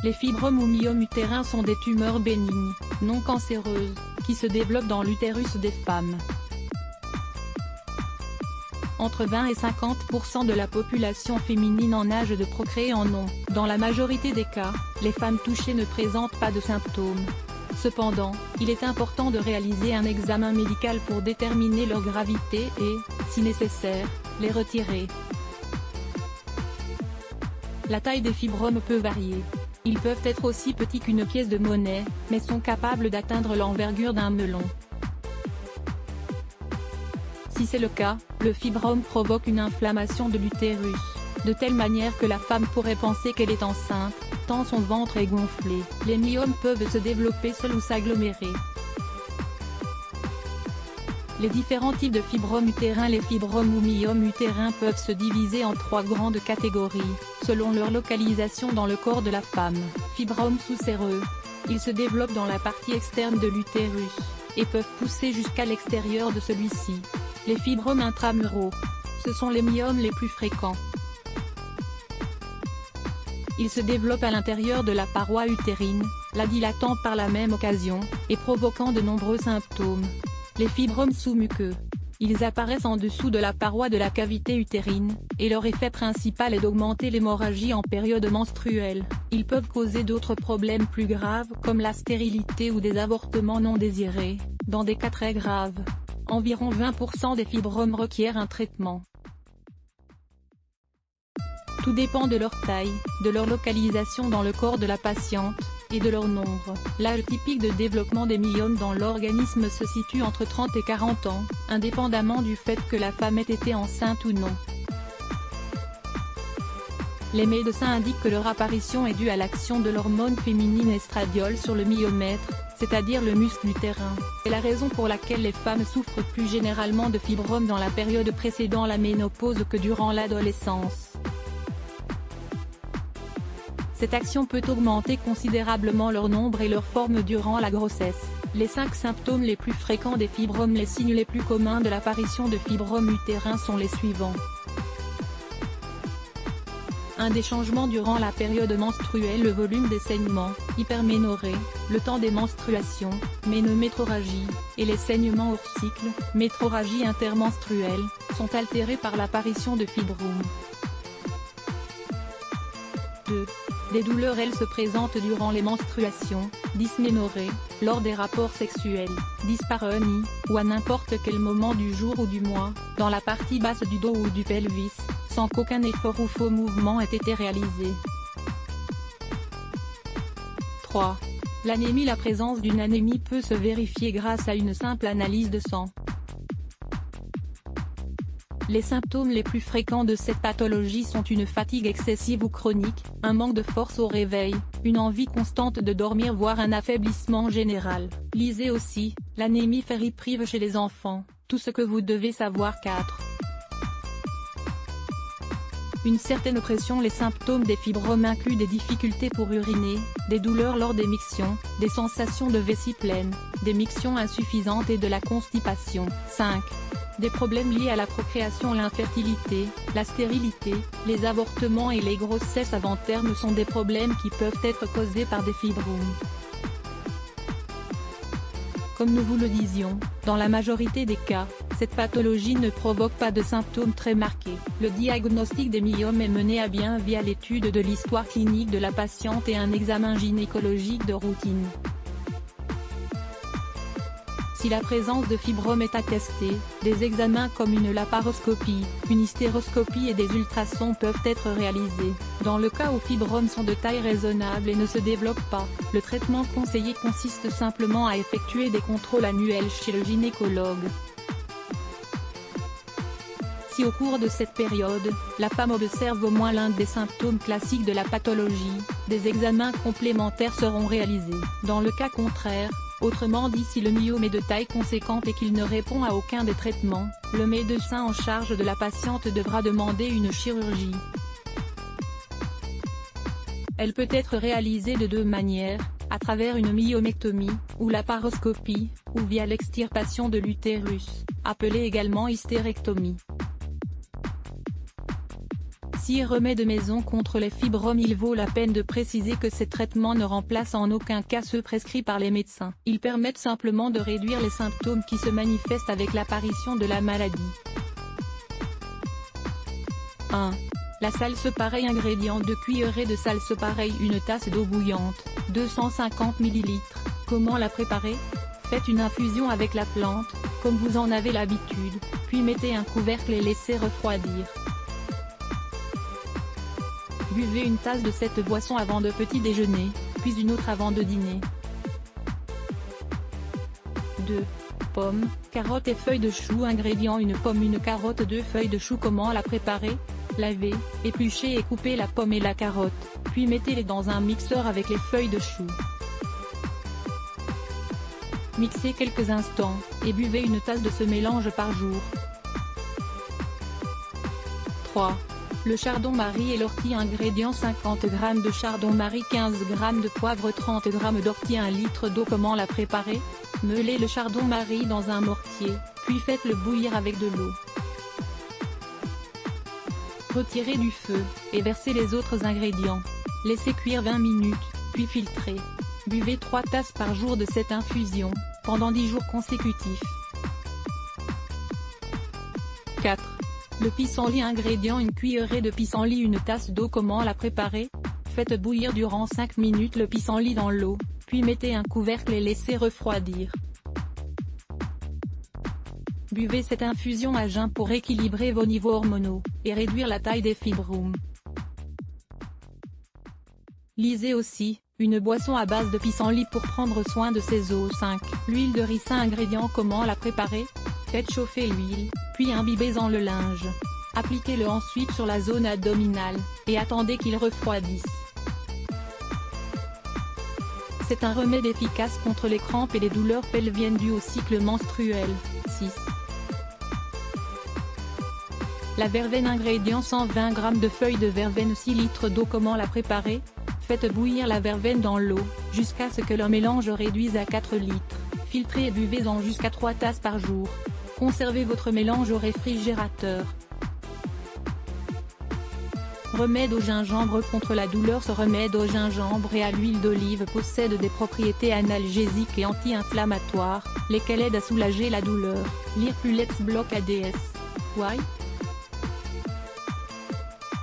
Les fibromes ou myomes utérins sont des tumeurs bénignes, non cancéreuses, qui se développent dans l'utérus des femmes. Entre 20 et 50% de la population féminine en âge de procréer en ont. Dans la majorité des cas, les femmes touchées ne présentent pas de symptômes. Cependant, il est important de réaliser un examen médical pour déterminer leur gravité et, si nécessaire, les retirer. La taille des fibromes peut varier. Ils peuvent être aussi petits qu'une pièce de monnaie, mais sont capables d'atteindre l'envergure d'un melon. Si c'est le cas, le fibrome provoque une inflammation de l'utérus, de telle manière que la femme pourrait penser qu'elle est enceinte, tant son ventre est gonflé. Les myomes peuvent se développer seuls ou s'agglomérer. Les différents types de fibromes utérins. Les fibromes ou myomes utérins peuvent se diviser en 3 grandes catégories, selon leur localisation dans le corps de la femme. Fibromes sous-séreux. Ils se développent dans la partie externe de l'utérus, et peuvent pousser jusqu'à l'extérieur de celui-ci. Les fibromes intramuraux. Ce sont les myomes les plus fréquents. Ils se développent à l'intérieur de la paroi utérine, la dilatant par la même occasion, et provoquant de nombreux symptômes. Les fibromes sous-muqueux. Ils apparaissent en dessous de la paroi de la cavité utérine, et leur effet principal est d'augmenter l'hémorragie en période menstruelle. Ils peuvent causer d'autres problèmes plus graves comme la stérilité ou des avortements non désirés, dans des cas très graves. Environ 20% des fibromes requièrent un traitement. Tout dépend de leur taille, de leur localisation dans le corps de la patiente, et de leur nombre. L'âge typique de développement des myomes dans l'organisme se situe entre 30 et 40 ans, indépendamment du fait que la femme ait été enceinte ou non. Les médecins indiquent que leur apparition est due à l'action de l'hormone féminine estradiol sur le myomètre, c'est-à-dire le muscle utérin. C'est la raison pour laquelle les femmes souffrent plus généralement de fibromes dans la période précédant la ménopause que durant l'adolescence. Cette action peut augmenter considérablement leur nombre et leur forme durant la grossesse. Les 5 symptômes les plus fréquents des fibromes. Les signes les plus communs de l'apparition de fibromes utérins sont les suivants. Des changements durant la période menstruelle. Le volume des saignements, hyperménorrhée, le temps des menstruations, ménométrorragie, et les saignements hors cycle, métrorragie intermenstruelle, sont altérés par l'apparition de fibromes. 2. Des douleurs. Elles se présentent durant les menstruations, dysménorrhée, lors des rapports sexuels, dyspareunie, ou à n'importe quel moment du jour ou du mois, dans la partie basse du dos ou du pelvis, sans qu'aucun effort ou faux mouvement ait été réalisé. 3. L'anémie. La présence d'une anémie peut se vérifier grâce à une simple analyse de sang. Les symptômes les plus fréquents de cette pathologie sont une fatigue excessive ou chronique, un manque de force au réveil, une envie constante de dormir voire un affaiblissement général. Lisez aussi, l'anémie fériprive chez les enfants, tout ce que vous devez savoir. 4. Une certaine pression. Les symptômes des fibromes incluent des difficultés pour uriner, des douleurs lors des mictions, des sensations de vessie pleine, des mictions insuffisantes et de la constipation. 5. Des problèmes liés à la procréation. L'infertilité, la stérilité, les avortements et les grossesses avant terme sont des problèmes qui peuvent être causés par des fibromes. Comme nous vous le disions, dans la majorité des cas, cette pathologie ne provoque pas de symptômes très marqués. Le diagnostic des myomes est mené à bien via l'étude de l'histoire clinique de la patiente et un examen gynécologique de routine. Si la présence de fibromes est attestée, des examens comme une laparoscopie, une hystéroscopie et des ultrasons peuvent être réalisés. Dans le cas où fibromes sont de taille raisonnable et ne se développent pas, le traitement conseillé consiste simplement à effectuer des contrôles annuels chez le gynécologue. Si au cours de cette période, la femme observe au moins l'un des symptômes classiques de la pathologie, des examens complémentaires seront réalisés. Dans le cas contraire, autrement dit si le myome est de taille conséquente et qu'il ne répond à aucun des traitements, le médecin en charge de la patiente devra demander une chirurgie. Elle peut être réalisée de 2 manières, à travers une myomectomie, ou laparoscopie, ou via l'extirpation de l'utérus, appelée également hystérectomie. Si remède maison contre les fibromes, il vaut la peine de préciser que ces traitements ne remplacent en aucun cas ceux prescrits par les médecins. Ils permettent simplement de réduire les symptômes qui se manifestent avec l'apparition de la maladie. 1. La salse pareil. Ingrédients: 2 cuillerées de salse pareil, une tasse d'eau bouillante, 250 ml. Comment la préparer? Faites une infusion avec la plante, comme vous en avez l'habitude, puis mettez un couvercle et laissez refroidir. Buvez une tasse de cette boisson avant de petit déjeuner, puis une autre avant de dîner. 2. Pommes, carottes et feuilles de chou. Ingrédients: une pomme, une carotte, 2 feuilles de chou. Comment la préparer? Lavez, épluchez et coupez la pomme et la carotte, puis mettez-les dans un mixeur avec les feuilles de chou. Mixez quelques instants, et buvez une tasse de ce mélange par jour. 3. Le chardon-marie et l'ortie. Ingrédients: 50 g de chardon-marie, 15 g de poivre, 30 g d'ortie, 1 litre d'eau. Comment la préparer? Meulez le chardon-marie dans un mortier, puis faites-le bouillir avec de l'eau. Retirez du feu, et versez les autres ingrédients. Laissez cuire 20 minutes, puis filtrez. Buvez 3 tasses par jour de cette infusion, pendant 10 jours consécutifs. 4. Le pissenlit. Ingrédients: une cuillerée de pissenlit, une tasse d'eau. Comment la préparer? Faites bouillir durant 5 minutes le pissenlit dans l'eau, puis mettez un couvercle et laissez refroidir. Buvez cette infusion à jeun pour équilibrer vos niveaux hormonaux, et réduire la taille des fibromes. Lisez aussi, une boisson à base de pissenlit pour prendre soin de ses os. 5. L'huile de ricin. Ingrédients: comment la préparer? Faites chauffer l'huile, puis imbibez-en le linge. Appliquez-le ensuite sur la zone abdominale, et attendez qu'il refroidisse. C'est un remède efficace contre les crampes et les douleurs pelviennes dues au cycle menstruel. 6. La verveine. Ingrédients: 120 g de feuilles de verveine, 6 litres d'eau. Comment la préparer? Faites bouillir la verveine dans l'eau, jusqu'à ce que le mélange réduise à 4 litres. Filtrez et buvez-en jusqu'à 3 tasses par jour. Conservez votre mélange au réfrigérateur. Remède au gingembre contre la douleur. Ce remède au gingembre et à l'huile d'olive possède des propriétés analgésiques et anti-inflammatoires, lesquelles aident à soulager la douleur. Lire plus Let's Block ADS. Why?